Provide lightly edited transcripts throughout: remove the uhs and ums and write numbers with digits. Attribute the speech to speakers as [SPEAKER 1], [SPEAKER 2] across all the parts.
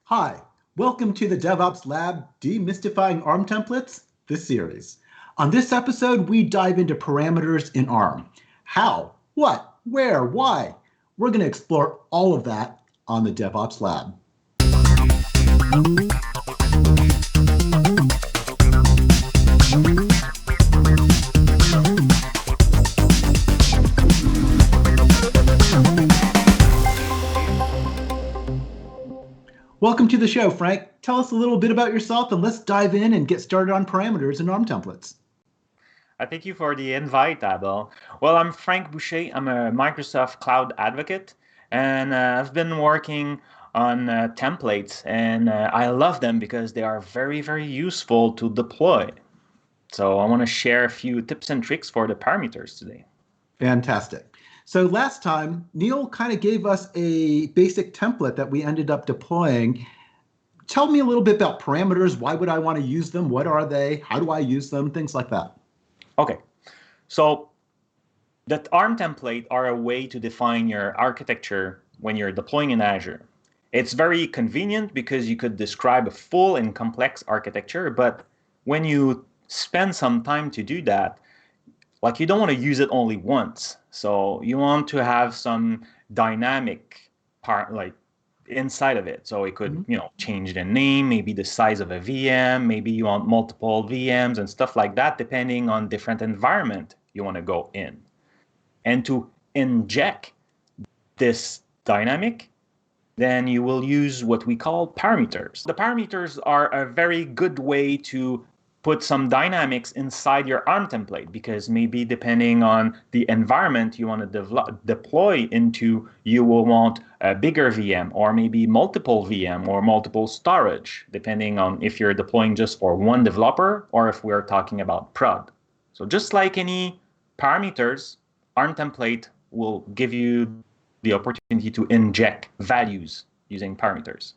[SPEAKER 1] Hi, welcome to the DevOps Lab Demystifying ARM Templates, this series. On this episode, we dive into parameters in ARM. How, what, where, why? We're going to explore all of that on the DevOps Lab. Welcome to the show, Frank. Tell us a little bit about yourself and let's dive in and get started on parameters and ARM templates.
[SPEAKER 2] I thank you for the invite, Abel. Well, I'm Frank Boucher. I'm a Microsoft Cloud advocate, and I've been working on templates, and I love them because they are very, very useful to deploy. So I want to share a few tips and tricks for the parameters today.
[SPEAKER 1] Fantastic. So last time, Neil kind of gave us a basic template that we ended up deploying. Tell me a little bit about parameters. Why would I want to use them? What are they? How do I use them? Things like that.
[SPEAKER 2] Okay, so the ARM template are a way to define your architecture when you're deploying in Azure. It's very convenient because you could describe a full and complex architecture, but when you spend some time to do that, like you don't want to use it only once. So you want to have some dynamic part like inside of it. So it could, change the name, maybe the size of a VM, maybe you want multiple VMs and stuff like that, depending on different environment you want to go in. And to inject this dynamic, then you will use what we call parameters. The parameters are a very good way to put some dynamics inside your ARM template because maybe depending on the environment you want to deploy into, you will want a bigger VM or maybe multiple VM or multiple storage, depending on if you're deploying just for one developer or if we're talking about prod. So just like any parameters, ARM template will give you the opportunity to inject values using parameters.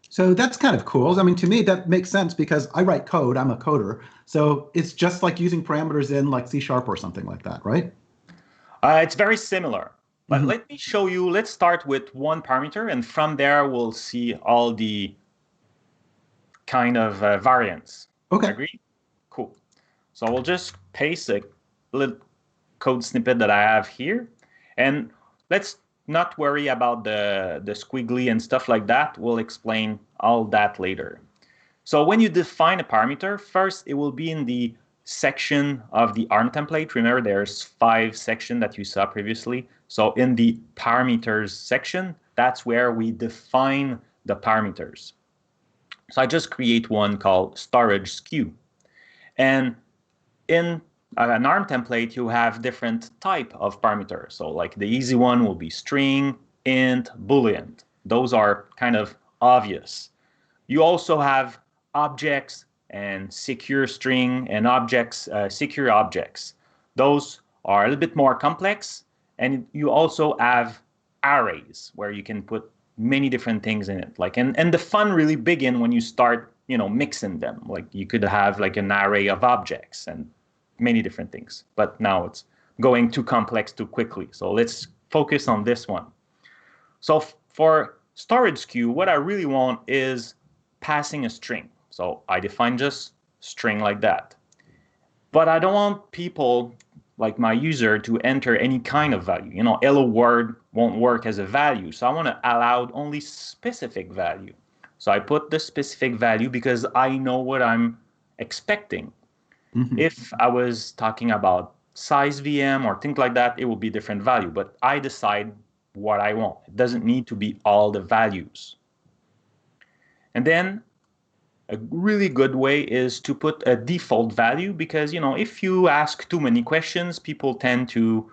[SPEAKER 1] So that's kind of cool. I mean, to me, that makes sense because I write code. I'm a coder. So it's just like using parameters in like C# or something like that, right?
[SPEAKER 2] It's very similar. But let me show you. Let's start with one parameter, and from there, we'll see all the kind of variants.
[SPEAKER 1] Okay.
[SPEAKER 2] Agree? Cool. So we'll just paste a little code snippet that I have here. And let's not worry about the squiggly and stuff like that. We'll explain all that later. So when you define a parameter, first it will be in the section of the ARM template. Remember, there's 5 sections that you saw previously. So in the parameters section, that's where we define the parameters. So I just create one called storage SKU. And in an ARM template, you have different type of parameters. So like the easy one will be string, int, boolean. Those are kind of obvious. You also have objects and secure string and objects, secure objects. Those are a little bit more complex. And you also have arrays where you can put many different things in it. Like and the fun really begin when you start, mixing them. Like you could have like an array of objects and many different things. But now it's going too complex too quickly. So let's focus on this one. So for storage SKU, what I really want is passing a string. So I define just string like that. But I don't want people like my user to enter any kind of value. Hello world won't work as a value. So I want to allow only specific value. So I put the specific value because I know what I'm expecting. If I was talking about size VM or things like that, it will be different value. But I decide what I want. It doesn't need to be all the values. And then a really good way is to put a default value because, if you ask too many questions, people tend to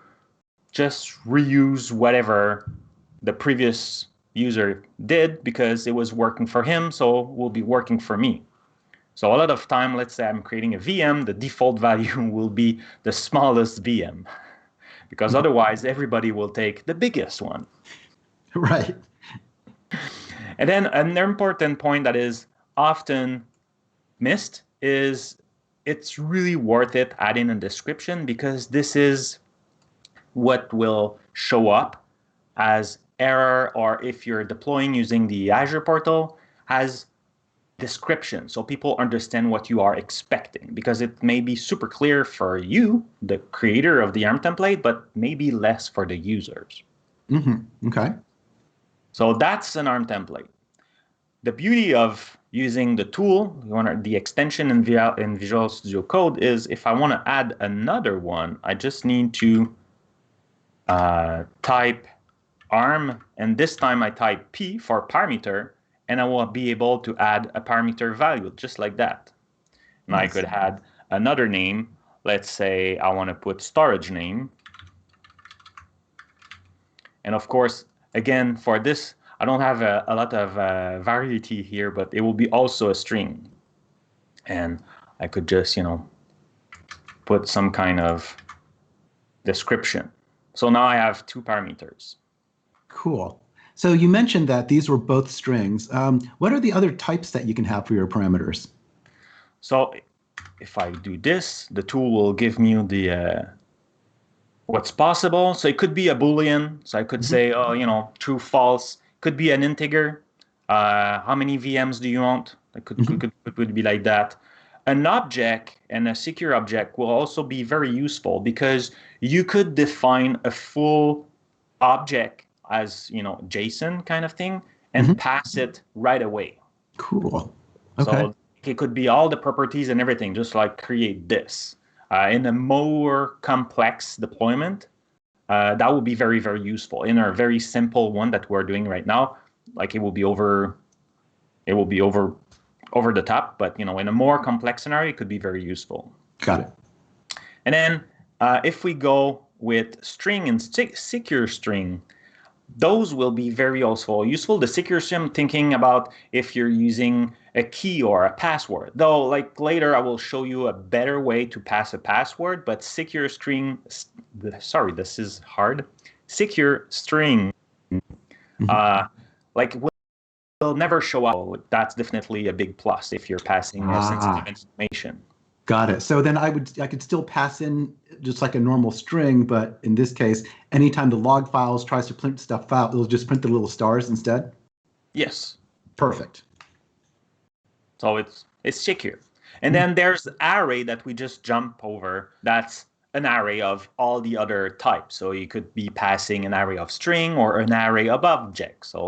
[SPEAKER 2] just reuse whatever the previous user did because it was working for him, so it will be working for me. So a lot of time, let's say I'm creating a VM, the default value will be the smallest VM because otherwise everybody will take the biggest one.
[SPEAKER 1] Right.
[SPEAKER 2] And then an important point that is often missed is it's really worth it adding a description because this is what will show up as error or if you're deploying using the Azure portal, has description so people understand what you are expecting, because it may be super clear for you, the creator of the ARM template, but maybe less for the users.
[SPEAKER 1] Okay.
[SPEAKER 2] So that's an ARM template. The beauty of using the tool, the extension in Visual Studio Code, is if I want to add another one, I just need to type ARM, and this time I type P for parameter, and I will be able to add a parameter value just like that. And nice. I could add another name. Let's say I want to put storage name. And of course, again, for this, I don't have a lot of variety here, but it will be also a string. And I could just, put some kind of description. So now I have 2 parameters.
[SPEAKER 1] Cool. So you mentioned that these were both strings. What are the other types that you can have for your parameters?
[SPEAKER 2] So if I do this, the tool will give me the what's possible. So it could be a Boolean. So I could say, true, false. Could be an integer. How many VMs do you want? It could be like that. An object and a secure object will also be very useful, because you could define a full object as JSON kind of thing and pass it right away.
[SPEAKER 1] Cool. Okay.
[SPEAKER 2] So it could be all the properties and everything, just like create this. In a more complex deployment, that would be very, very useful. In our very simple one that we're doing right now, like it will be over the top, but in a more complex scenario, it could be very useful.
[SPEAKER 1] Got it.
[SPEAKER 2] And then if we go with string and secure string, those will be very also useful. The secure string, I'm thinking about if you're using a key or a password. Though, like later, I will show you a better way to pass a password. But secure string, sorry, this is hard. Secure string, will never show up. That's definitely a big plus if you're passing sensitive information.
[SPEAKER 1] Got it. So then I could still pass in just like a normal string, but in this case, anytime the log files tries to print stuff out, it'll just print the little stars instead?
[SPEAKER 2] Yes.
[SPEAKER 1] Perfect.
[SPEAKER 2] So it's secure. And then there's array that we just jump over. That's an array of all the other types. So you could be passing an array of string or an array of objects. So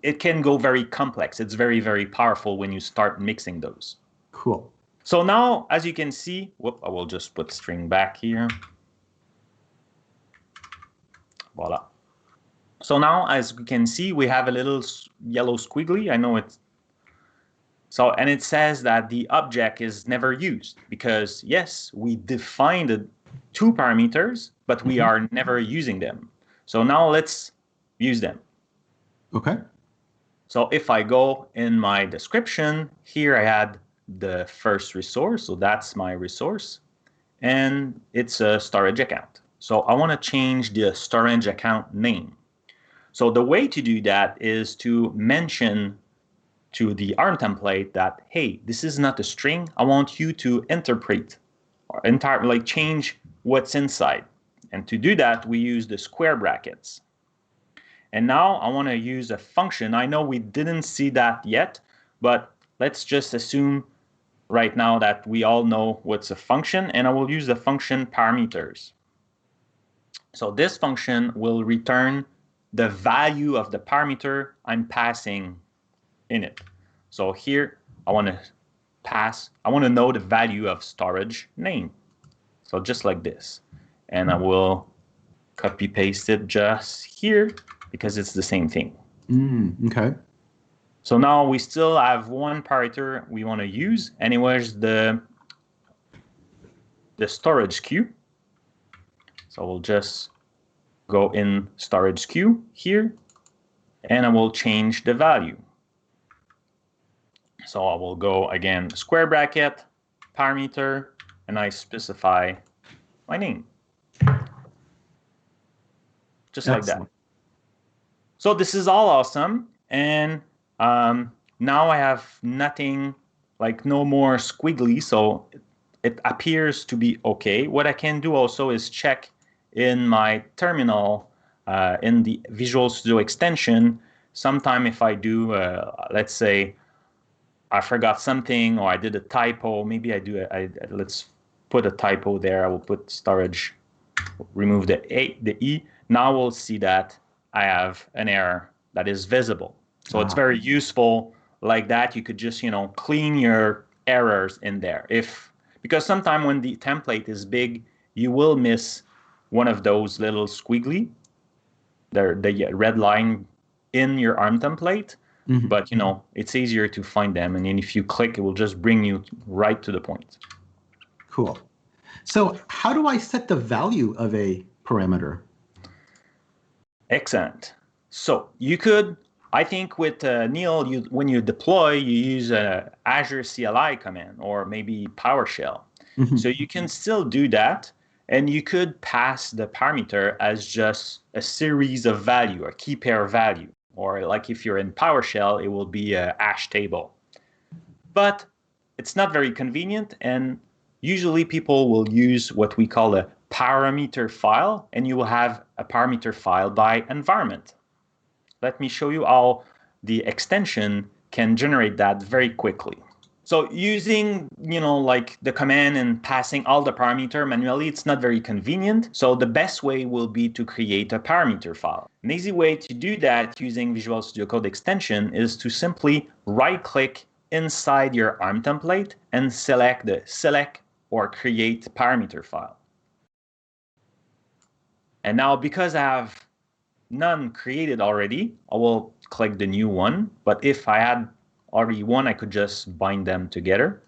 [SPEAKER 2] it can go very complex. It's very, very powerful when you start mixing those.
[SPEAKER 1] Cool.
[SPEAKER 2] So now, as you can see, I will just put string back here. Voila. So now, as we can see, we have a little yellow squiggly. I know it's so, and it says that the object is never used because, yes, we defined 2 parameters, but we are never using them. So now let's use them.
[SPEAKER 1] Okay.
[SPEAKER 2] So if I go in my description, here I had the first resource, so that's my resource, and it's a storage account. So I want to change the storage account name. So the way to do that is to mention to the ARM template that, hey, this is not a string. I want you to interpret or entirely change what's inside. And to do that, we use the square brackets. And now I want to use a function. I know we didn't see that yet, but let's just assume right now that we all know what's a function, and I will use the function parameters. So this function will return the value of the parameter I'm passing in it. So here I want to know the value of storage name. So just like this. And I will copy paste it just here because it's the same thing.
[SPEAKER 1] Okay.
[SPEAKER 2] So now we still have one parameter we want to use, and it was the storage queue. So we'll just go in storage queue here, and I will change the value. So I will go again, square bracket, parameter, and I specify my name. Just like that. So this is all awesome. And now I have nothing, like no more squiggly, so it appears to be okay. What I can do also is check in my terminal in the Visual Studio extension. sometime if I do, let's say I forgot something or I did a typo, maybe let's put a typo there. I will put storage, remove the E. Now we'll see that I have an error that is visible. So it's very useful like that. You could just, clean your errors in there. Because sometimes when the template is big, you will miss one of those little squiggly, the red line in your ARM template. Mm-hmm. But, it's easier to find them. And then if you click, it will just bring you right to the point.
[SPEAKER 1] Cool. So how do I set the value of a parameter?
[SPEAKER 2] Excellent. So you could, I think with Neil, when you deploy, you use a Azure CLI command or maybe PowerShell. Mm-hmm. So you can still do that. And you could pass the parameter as just a series of value, a key pair value. Or like if you're in PowerShell, it will be a hash table. But it's not very convenient. And usually people will use what we call a parameter file. And you will have a parameter file by environment. Let me show you how the extension can generate that very quickly. So using, like the command and passing all the parameter manually, it's not very convenient. So the best way will be to create a parameter file. An easy way to do that using Visual Studio Code extension is to simply right-click inside your ARM template and select the Select or Create Parameter File. And now because I have none created already, I will click the new one. But if I had already one, I could just bind them together.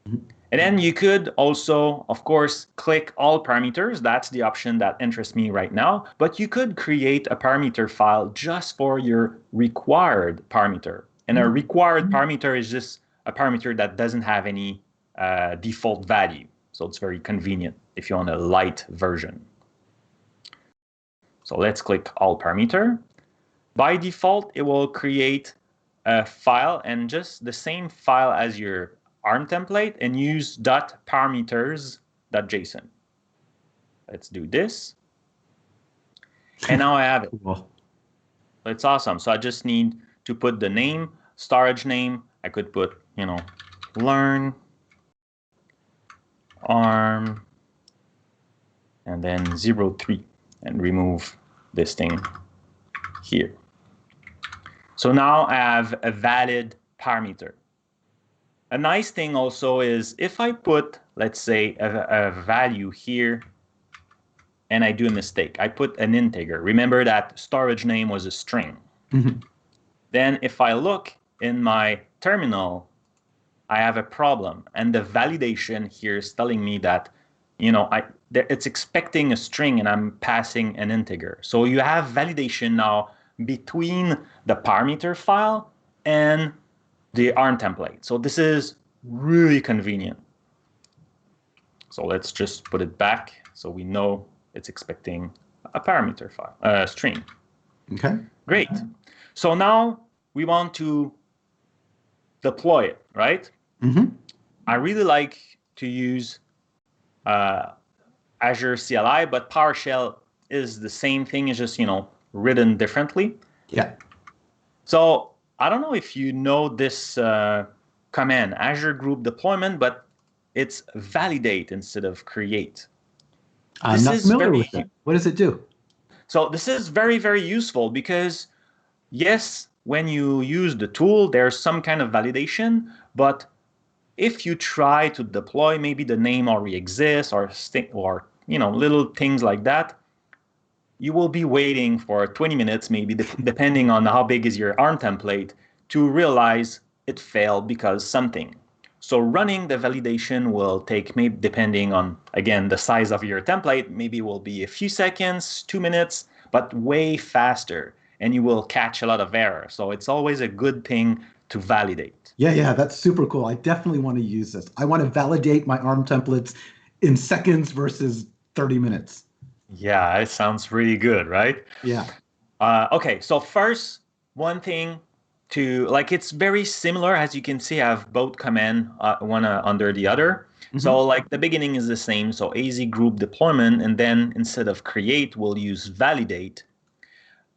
[SPEAKER 2] Mm-hmm. And then you could also, of course, click all parameters. That's the option that interests me right now. But you could create a parameter file just for your required parameter. And a required parameter is just a parameter that doesn't have any default value. So it's very convenient if you want a light version. So let's click all parameter. By default, it will create a file and just the same file as your ARM template and use .parameters.json. Let's do this. And now I have it. Cool. It's awesome. So I just need to put the name, storage name. I could put, learn ARM and then 03 and remove this thing here. So now I have a valid parameter. A nice thing also is if I put, let's say, a value here and I do a mistake, I put an integer. Remember that storage name was a string. Mm-hmm. Then if I look in my terminal, I have a problem. And the validation here is telling me that, it's expecting a string and I'm passing an integer. So you have validation now between the parameter file and the ARM template. So this is really convenient. So let's just put it back so we know it's expecting a parameter file, a string.
[SPEAKER 1] Okay.
[SPEAKER 2] Great. So now we want to deploy it, right? Mm-hmm. I really like to use Azure CLI, but PowerShell is the same thing. It's just, written differently.
[SPEAKER 1] Yeah.
[SPEAKER 2] So I don't know if you know this command, Azure Group Deployment, but it's validate instead of create.
[SPEAKER 1] I'm not familiar with that. What does it do?
[SPEAKER 2] So this is very, very useful because, yes, when you use the tool, there's some kind of validation, but if you try to deploy, maybe the name already exists or little things like that, you will be waiting for 20 minutes, maybe depending on how big is your ARM template, to realize it failed because something. So running the validation will take, maybe depending on, again, the size of your template, maybe it will be a few seconds, 2 minutes, but way faster, and you will catch a lot of error. So it's always a good thing to validate.
[SPEAKER 1] Yeah, that's super cool. I definitely want to use this. I want to validate my ARM templates in seconds versus 30 minutes.
[SPEAKER 2] Yeah, it sounds really good, right?
[SPEAKER 1] Yeah.
[SPEAKER 2] Okay, so first, one thing it's very similar. As you can see, I have both command, one under the other. Mm-hmm. So the beginning is the same. So AZ group deployment, and then instead of create, we'll use validate.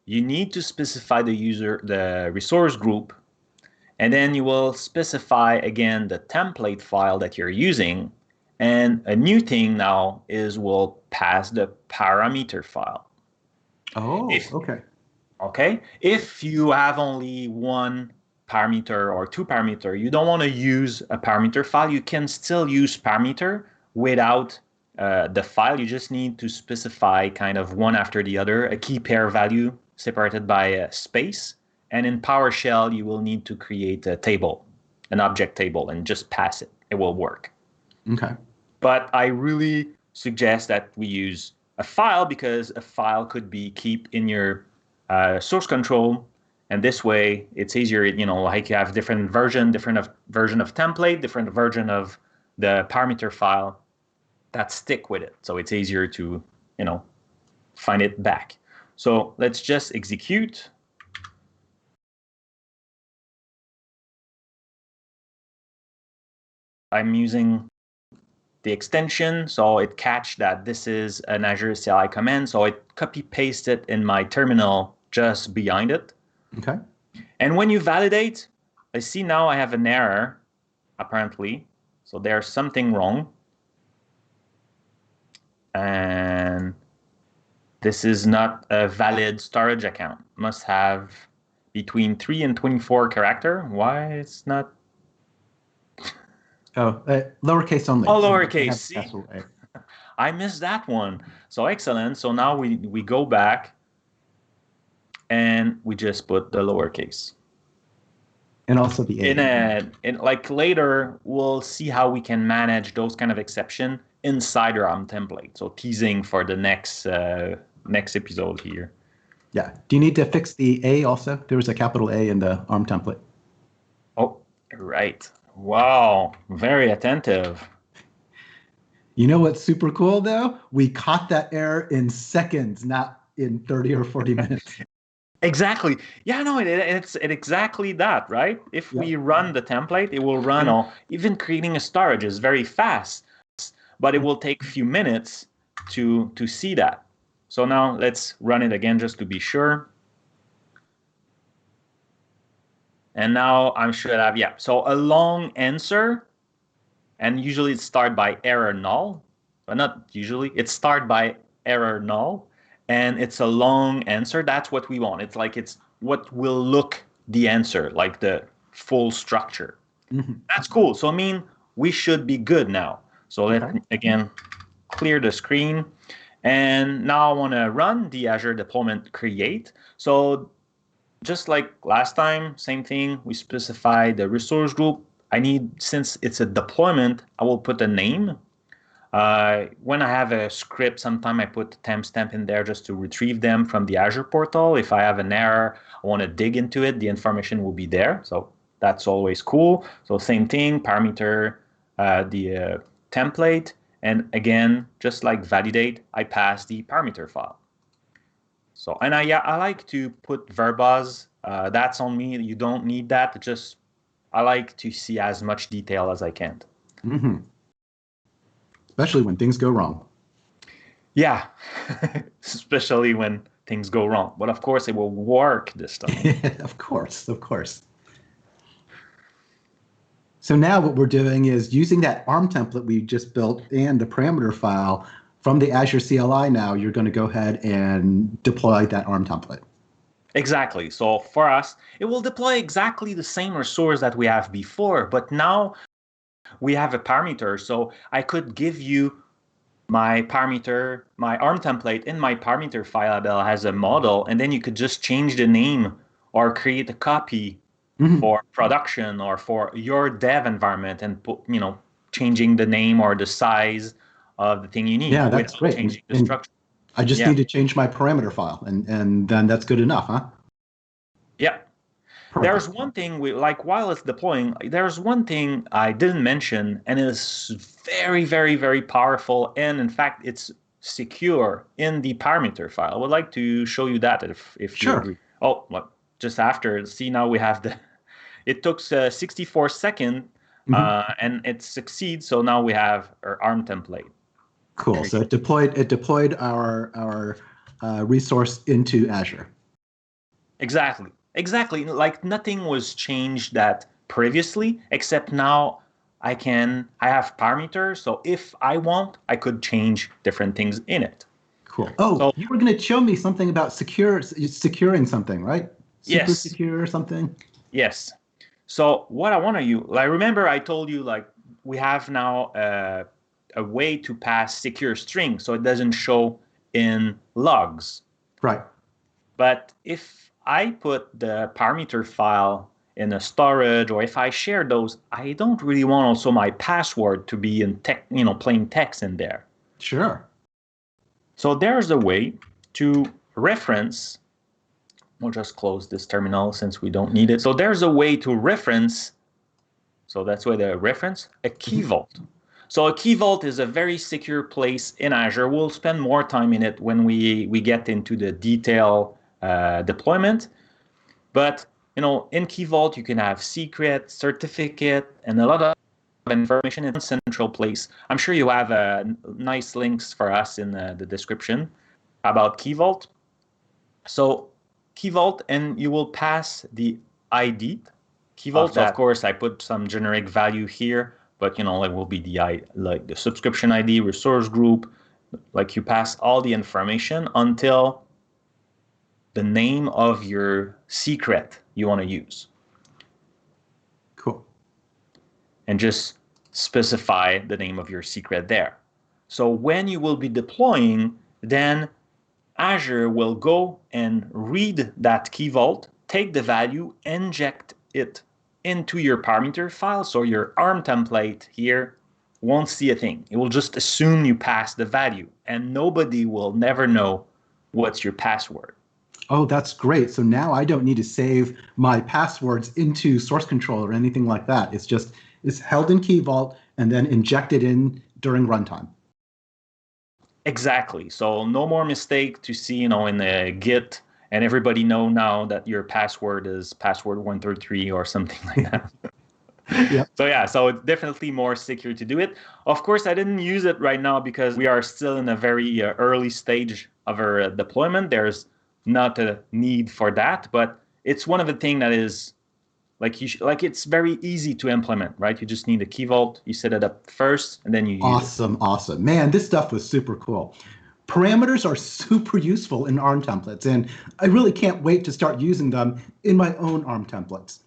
[SPEAKER 2] you need to specify the resource group, and then you will specify again the template file that you're using. And a new thing now is we'll pass the parameter file.
[SPEAKER 1] Oh, okay.
[SPEAKER 2] Okay. If you have only one parameter or two parameter, you don't want to use a parameter file. You can still use parameter without the file. You just need to specify kind of one after the other, a key pair value separated by a space. And in PowerShell, you will need to create a table, an object table, and just pass it. It will work.
[SPEAKER 1] Okay.
[SPEAKER 2] But I really suggest that we use a file, because a file could be keep in your source control, and this way it's easier. Like you have different version of template, different version of the parameter file that stick with it, so it's easier to find it back. So let's just execute. I'm using the extension, so it catch that this is an Azure CLI command, so it copy paste it in my terminal just behind it.
[SPEAKER 1] Okay.
[SPEAKER 2] And when you validate, I see now I have an error, apparently. So there's something wrong. And this is not a valid storage account. Must have between 3 and 24 character. Why it's not?
[SPEAKER 1] Oh, lowercase only.
[SPEAKER 2] Oh, lowercase. See, I missed that one. So excellent. So now we go back and we just put the lowercase.
[SPEAKER 1] And also the A.
[SPEAKER 2] In like later, we'll see how we can manage those kind of exception inside our ARM template. So teasing for the next episode here.
[SPEAKER 1] Yeah. Do you need to fix the A also? There was a capital A in the ARM template.
[SPEAKER 2] Oh, right. Wow. Very attentive.
[SPEAKER 1] You know what's super cool though? We caught that error in seconds, not in 30 or 40 minutes.
[SPEAKER 2] Exactly. Yeah, no, it's exactly that, right? If we run the template, it will run. Even creating a storage is very fast, but it will take a few minutes to see that. So now let's run it again just to be sure. And now I should have, so a long answer, and usually it starts by error null, but not usually, it starts by error null, and it's a long answer. That's what we want. It's what will look the answer, like the full structure. Mm-hmm. That's cool. So I mean, we should be good now. So let's again clear the screen. And now I want to run the Azure deployment create. So just like last time, same thing, we specify the resource group. Since it's a deployment, I will put a name. When I have a script, sometimes I put the timestamp in there just to retrieve them from the Azure portal. If I have an error, I want to dig into it, the information will be there. So that's always cool. So same thing, parameter, the template. And again, just like validate, I pass the parameter file. So, and I like to put verbose. That's on me. You don't need that. I like to see as much detail as I can.
[SPEAKER 1] Mm-hmm. Especially when things go wrong.
[SPEAKER 2] Yeah, especially when things go wrong. But of course, it will work this time.
[SPEAKER 1] Of course. So now what we're doing is using that ARM template we just built and the parameter file from the Azure CLI. Now you're going to go ahead and deploy that ARM template.
[SPEAKER 2] Exactly. So for us, it will deploy exactly the same resource that we have before, but now we have a parameter. So I could give you my parameter, my ARM template in my parameter file that has a model, and then you could just change the name or create a copy for production or for your dev environment and put, changing the name or the size of the thing you need.
[SPEAKER 1] Yeah, that's great.
[SPEAKER 2] Changing the structure.
[SPEAKER 1] I just need to change my parameter file, and then that's good enough, huh?
[SPEAKER 2] Yeah. Perfect. There's one thing while it's deploying, there's one thing I didn't mention, and it's very, very, very powerful, and in fact, it's secure in the parameter file. I would like to show you that if you agree. Oh, well, just after. See, now we have it took 64 seconds, and it succeeds. So now we have our ARM template.
[SPEAKER 1] Cool. So it deployed our resource into Azure.
[SPEAKER 2] Exactly. Like nothing was changed that previously, except now I have parameters. So if I want, I could change different things in it.
[SPEAKER 1] Cool. Oh,
[SPEAKER 2] So
[SPEAKER 1] you were going to show me something about securing something, right? Super
[SPEAKER 2] yes,
[SPEAKER 1] secure or something?
[SPEAKER 2] yes. So what I want to you, like remember I told you like we have now a way to pass secure string so it doesn't show in logs.
[SPEAKER 1] Right.
[SPEAKER 2] But if I put the parameter file in a storage or if I share those, I don't really want also my password to be in plain text in there.
[SPEAKER 1] Sure.
[SPEAKER 2] So there's a way to reference. We'll just close this terminal since we don't need it. So there's a way to reference. So that's where the reference a key vault. So a key vault is a very secure place in Azure. We'll spend more time in it when we get into the detail deployment. But in Key Vault, you can have secret, certificate, and a lot of information in one central place. I'm sure you have nice links for us in the description about Key Vault. So Key Vault, and you will pass the ID. Key Vault, of course, I put some generic value here, but it will be like the subscription ID, resource group. Like you pass all the information until the name of your secret you want to use.
[SPEAKER 1] Cool.
[SPEAKER 2] And just specify the name of your secret there. So when you will be deploying, then Azure will go and read that key vault, take the value, inject it into your parameter file. So your ARM template here won't see a thing. It will just assume you pass the value, and nobody will never know what's your password.
[SPEAKER 1] Oh, that's great. So now I don't need to save my passwords into source control or anything like that. It's held in Key Vault and then injected in during runtime.
[SPEAKER 2] Exactly. So no more mistake to see, in the Git, and everybody know now that your password is password 133 or something like that.
[SPEAKER 1] Yep.
[SPEAKER 2] So it's definitely more secure to do it. Of course, I didn't use it right now because we are still in a very early stage of our deployment. There's not a need for that, but it's one of the things that is it's very easy to implement, right? You just need a key vault, you set it up first, and then you use it.
[SPEAKER 1] Awesome. Man, this stuff was super cool. Parameters are super useful in ARM templates, and I really can't wait to start using them in my own ARM templates.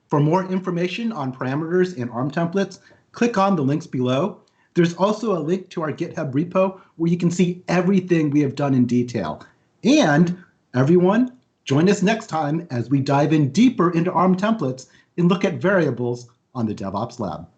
[SPEAKER 1] For more information on parameters in ARM templates, click on the links below. There's also a link to our GitHub repo where you can see everything we have done in detail. And everyone, join us next time as we dive in deeper into ARM templates and look at variables on the DevOps Lab.